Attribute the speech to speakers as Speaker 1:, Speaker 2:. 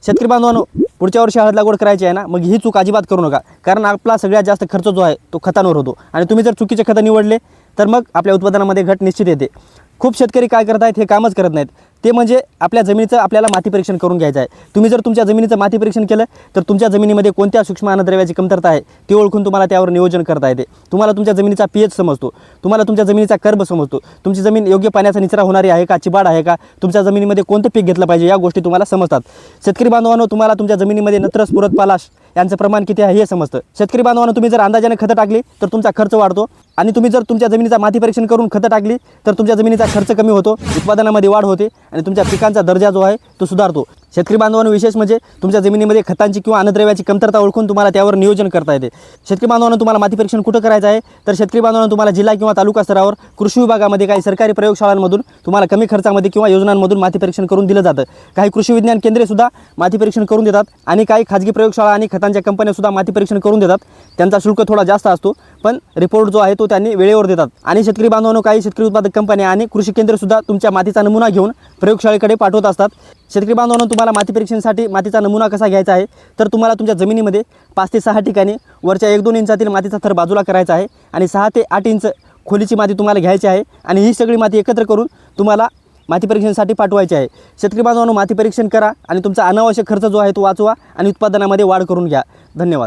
Speaker 1: शेतकरी बांधवांनो, पुढच्या वर्षी हळद लागवड करायची आहे ना, मग ही चूक अजिबात करू नका. कारण आपला सगळ्यात जास्त खर्च जो आहे तो खतांवर होतो आणि तुम्ही जर चुकीचे खतं निवडले तर मग आपल्या उत्पादनामध्ये घट निश्चित येते. खूप शेतकरी काय करत आहेत, हे कामच करत नाहीत. ते म्हणजे आपल्या जमिनीचं आपल्याला माती परीक्षण करून घ्यायचं आहे. तुम्ही जर तुमच्या जमिनीचं माती परीक्षण केलं तर तुमच्या जमिनीमध्ये कोणत्या सूक्ष्म अन्नद्रव्याची कमतरता आहे ते ओळखून तुम्हाला त्यावर नियोजन करता येते. तुम्हाला तुमच्या जमिनीचा pH समजतो, तुम्हाला तुमच्या जमिनीचा कर्ब समजतो, तुमची जमीन योग्य पाण्याचा निचरा होणारी आहे का, चिबाड आहे का, तुमच्या जमिनीमध्ये कोणतं पीक घेतलं पाहिजे, या गोष्टी तुम्हाला समजतात. शेतकरी बांधवांनो, तुम्हाला तुमच्या जमिनीमध्ये नत्र, स्फुरद, पालाश यांचं प्रमाण किती आहे हे समजतं. शेतकरी बांधवांनो, तुम्ही जर अंदाजाने खतं टाकली तर तुमचा खर्च वाढतो आणि तुम्ही जर तुमच्या जमिनीचा माती परीक्षण करून खतं टाकली तर तुमच्या जमिनीचा खर्च कमी होतो, उत्पादनामध्ये वाढ होते आणि तुमच्या पिकांचा दर्जा जो आहे तो सुधारतो. शेतकरी बांधवांनो, विशेष म्हणजे तुमच्या जमिनीमध्ये खतांची किंवा अन्नद्रव्याची कमतरता ओळखून तुम्हाला त्यावर नियोजन करता येते. शेतकरी बांधवांनो, तुम्हाला माती परीक्षण कुठं करायचं आहे तर शेतकरी बांधवांनो, तुम्हाला जिल्हा किंवा तालुका स्तरावर कृषी विभागामध्ये काही सरकारी प्रयोगशाळांमधून तुम्हाला कमी खर्चामध्ये किंवा योजनांमधून माती परीक्षण करून दिलं जातं. काही कृषी विज्ञान केंद्रे सुद्धा माती परीक्षण करून देतात आणि काही खाजगी प्रयोगशाळा आणि खतांच्या कंपन्या सुद्धा माती परीक्षण करून देतात. त्यांचा शुल्क थोडा जास्त असतो, पण रिपोर्ट जो आहे तो त्यांनी वेळेवर देतात. आणि शेतकरी बांधवांनो, काही शेतकरी उत्पादक कंपन्या आणि कृषी केंद्र सुद्धा तुमच्या मातीचा नमुना घेऊन प्रयोगशाळेकडे पाठवत असतात. शेतकरी बांधवांनो, तुम्हाला माती परीक्षणासाठी मातीचा नमुना कसा घ्यायचा आहे तर तुम्हाला तुमच्या जमिनीमध्ये 5 ते 6 ठिकाणी वरच्या 1-2 इंचातील मातीचा थर बाजूला करायचा आहे आणि 6 ते 8 इंच खोलीची माती तुम्हाला घ्यायची आहे आणि ही सगळी माती एकत्र करून तुम्हाला माती परीक्षणासाठी पाठवायची आहे. शेतकरी बांधवांनो, माती परीक्षण करा आणि तुमचा अनावश्यक खर्च जो आहे तो वाचवा आणि उत्पादनामध्ये वाढ करून घ्या. धन्यवाद.